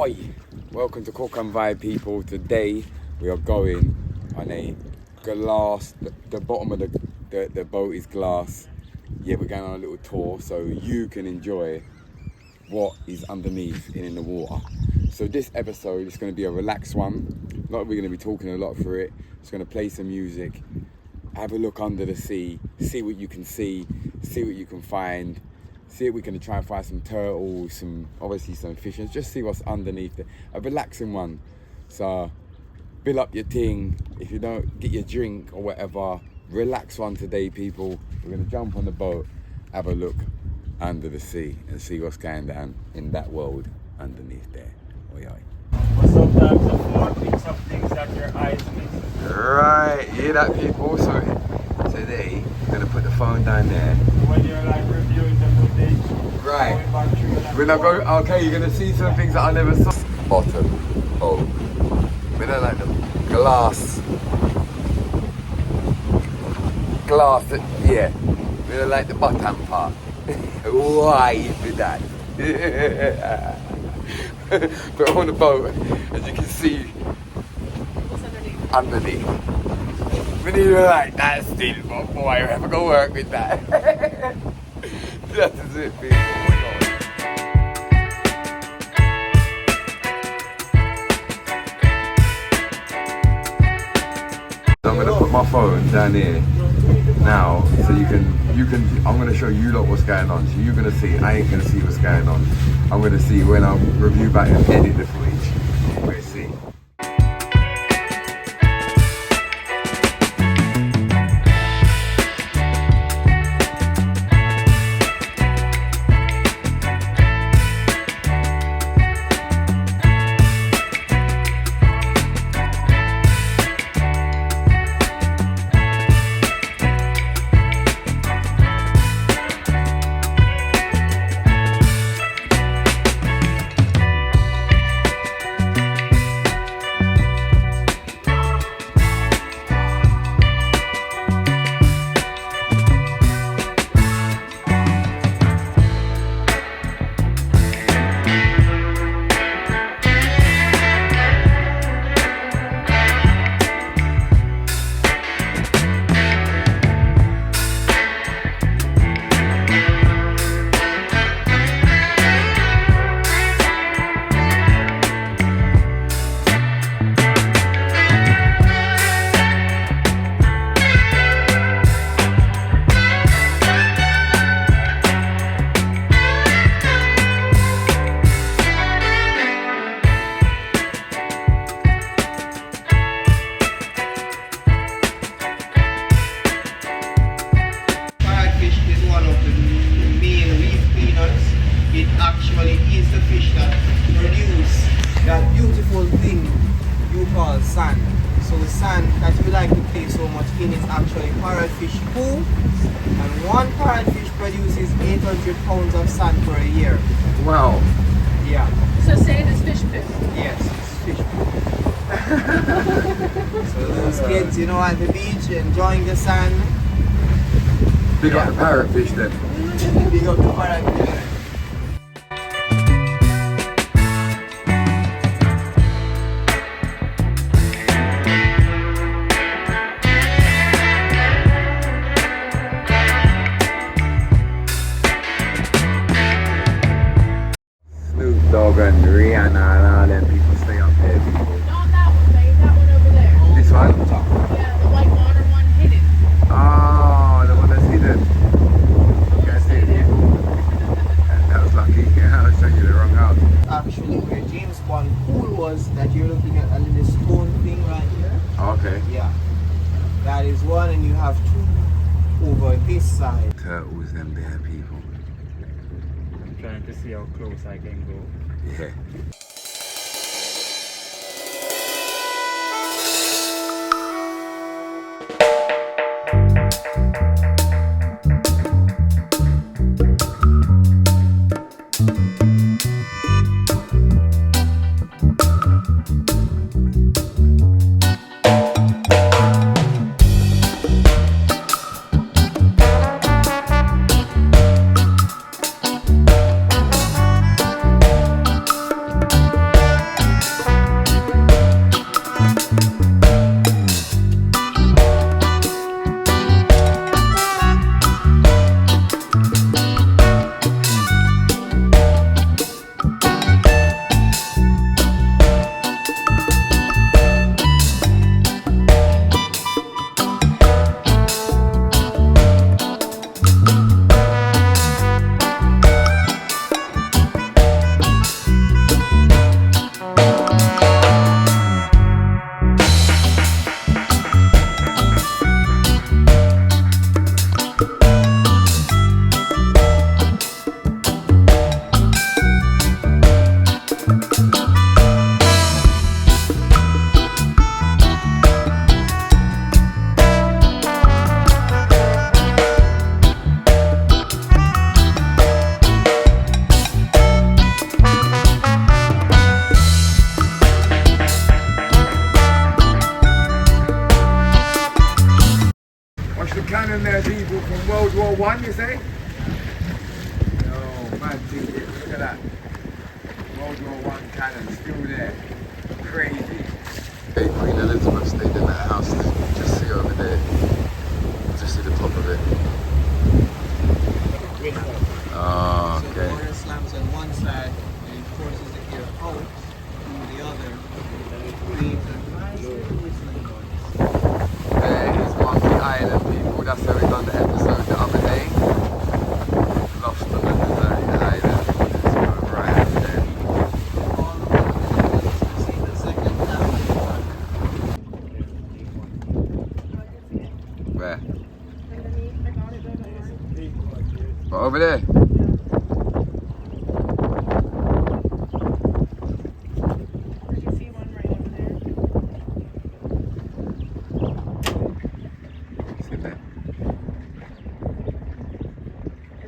Oi! Welcome to Cook and Vibe, people. Today we are going on a glass, the bottom of the boat is glass. Yeah, we're going on a little tour so you can enjoy what is underneath in the water. So this episode is going to be a relaxed one. Not we're going to be talking a lot through it. It's going to play some music, have a look under the sea, see what you can see what you can find. See if we can try and find some turtles, obviously some fish, and just see what's underneath it. A relaxing one. So fill up your ting. If you don't get your drink or whatever, relax one today, people. We're gonna jump on the boat, have a look under the sea and see what's going down in that world underneath there. Oi, oi. But sometimes the phone picks up things that your eyes miss. Right, hear that, people? So today, we're gonna put the phone down there. When you're like reviewing the footage, right. going back through that. When I go, okay, you're gonna see some things that I never saw. Bottom. Oh. We don't like the glass. Yeah. We don't like the bottom part. Why is that? But on the boat, as you can see, What's underneath. We need to like that still, but boy, I have to go work with that. That is it, people. I'm gonna put my phone down here now, so you can. I'm gonna show you lot what's going on. So you're gonna see. I ain't gonna see what's going on. I'm gonna see when I review back and edit the footage. We'll see. Sand. So the sand that we like to play so much in is actually parrotfish poo, and one parrotfish produces 800 pounds of sand for a year. Wow. Yeah. So say it is fish poo. Yes, it's fish poo. So those kids, at the beach enjoying the sand. Big up the parrotfish then. Big up the parrotfish. Dog and Rihanna and all them people stay up there, people. Not that one, babe. That one over there. This one? Yeah, the white water one hidden. Oh, the one that's hidden. You guys see it, people? That was lucky. I was showing you the wrong house. Actually, where James Bond pool was, that you're looking at a little stone thing right here. Okay. Yeah. That is one, and you have two over this side. Turtles them there, people. I'm trying to see how close I can go. Yeah. there, people, from World War One, you say? Oh, man, look at that. World War One cannon still there. Crazy. Hey, Queen Elizabeth stayed in that house. Just see over there. Just see the top of it. Oh, So okay. the water slams on one side and it forces the air out through the other. Creates a nice little whistling noise. There is Monkey Island, people. That's where we done the episode the other day. Lost on the deserted island. Let's go right over there. All over the see the second half. Where? Underneath, I got it, don't worry. But over there. Did you see one right over there? See there.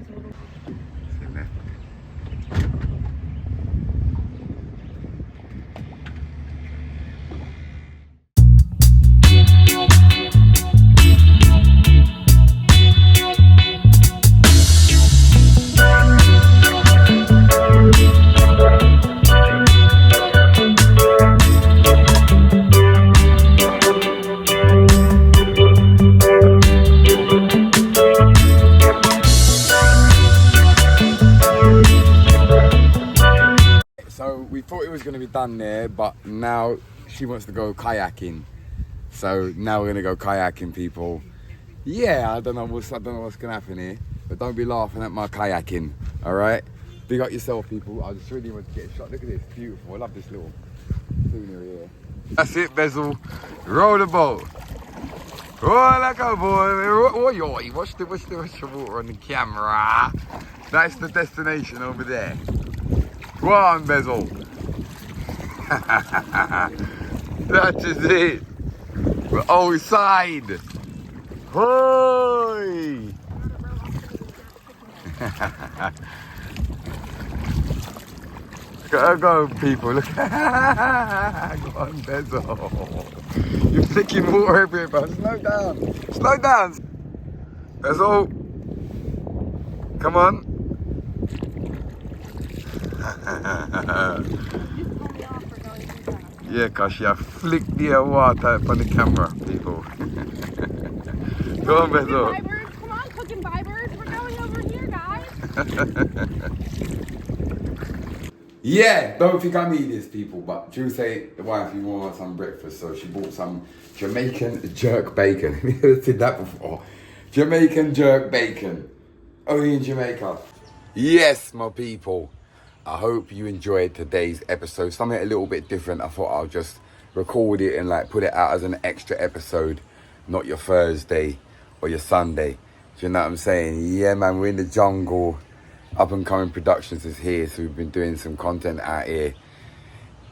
It's a little. See there. So we thought it was going to be done there, but now she wants to go kayaking. So now we're going to go kayaking, people. Yeah, I don't know what's going to happen here, but don't be laughing at my kayaking, all right? Big up yourself, people. I just really want to get a shot. Look at this, beautiful. I love this little scenery here. That's it, Bezel. Roll the boat. Oh, let go, boy. Oh, yo, watch the water on the camera. That's the destination over there. Go on, Bezel. That is it. We're outside. Hoi! Go, people. Look. Go on, Bezel. You're flicking water everywhere, but slow down. Slow down. Bezel. Come on. Yeah, cause you flicked the water from the camera, people. Go on, Bezel. Vibers, come on, cooking vibers. We're going over here, guys. Yeah, don't think I need this, people, but Tuesday, the wife, you want some breakfast, so she bought some Jamaican jerk bacon. We never did that before. Jamaican jerk bacon. Only in Jamaica. Yes, my people. I hope you enjoyed today's episode. Something a little bit different. I thought I'll just record it and like put it out as an extra episode, not your Thursday or your Sunday. Do you know what I'm saying? Yeah, man, we're in the jungle. Up and Coming Productions is here, so we've been doing some content out here.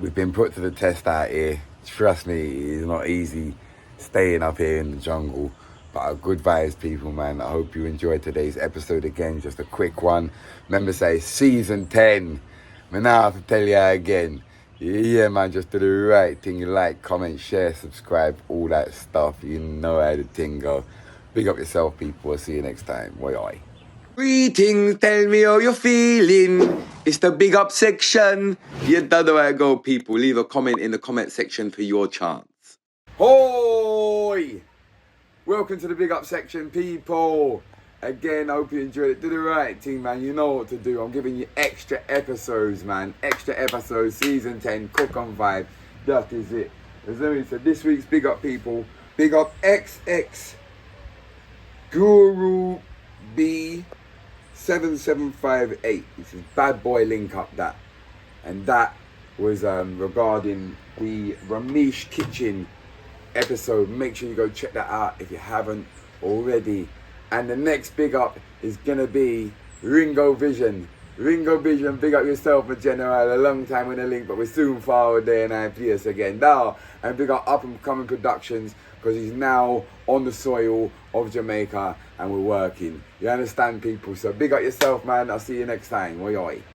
We've been put to the test out here. Trust me, it's not easy staying up here in the jungle. But good vibes, people, man. I hope you enjoyed today's episode again. Just a quick one. Remember, say season 10. Man, now I have to tell you again. Yeah, man, just do the right thing. Like, comment, share, subscribe, all that stuff. You know how the thing go. Big up yourself, people. I'll see you next time. Oi. Greetings, tell me how you're feeling. It's the big up section. You don't know where to go, people. Leave a comment in the comment section for your chance. Hoi! Welcome to the big up section, people. Again, I hope you enjoyed it. Do the right thing, man. You know what to do. I'm giving you extra episodes, man. Extra episodes, season 10, Cook on Vibe. That is it. As I said, this week's big up, people. Big up XX Guru B7758. This is Bad Boy Link Up, that. And that was regarding the Ramesh Kitchen episode. Make sure you go check that out if you haven't already. And the next big up is gonna be Ringo Vision. Ringo Vision, big up yourself, a general. A long time in the link, but we're soon forward there and I play us again. Now, and big up and Coming Productions, because he's now on the soil of Jamaica and we're working. You understand, people? So big up yourself, man. I'll see you next time. Oi, oi.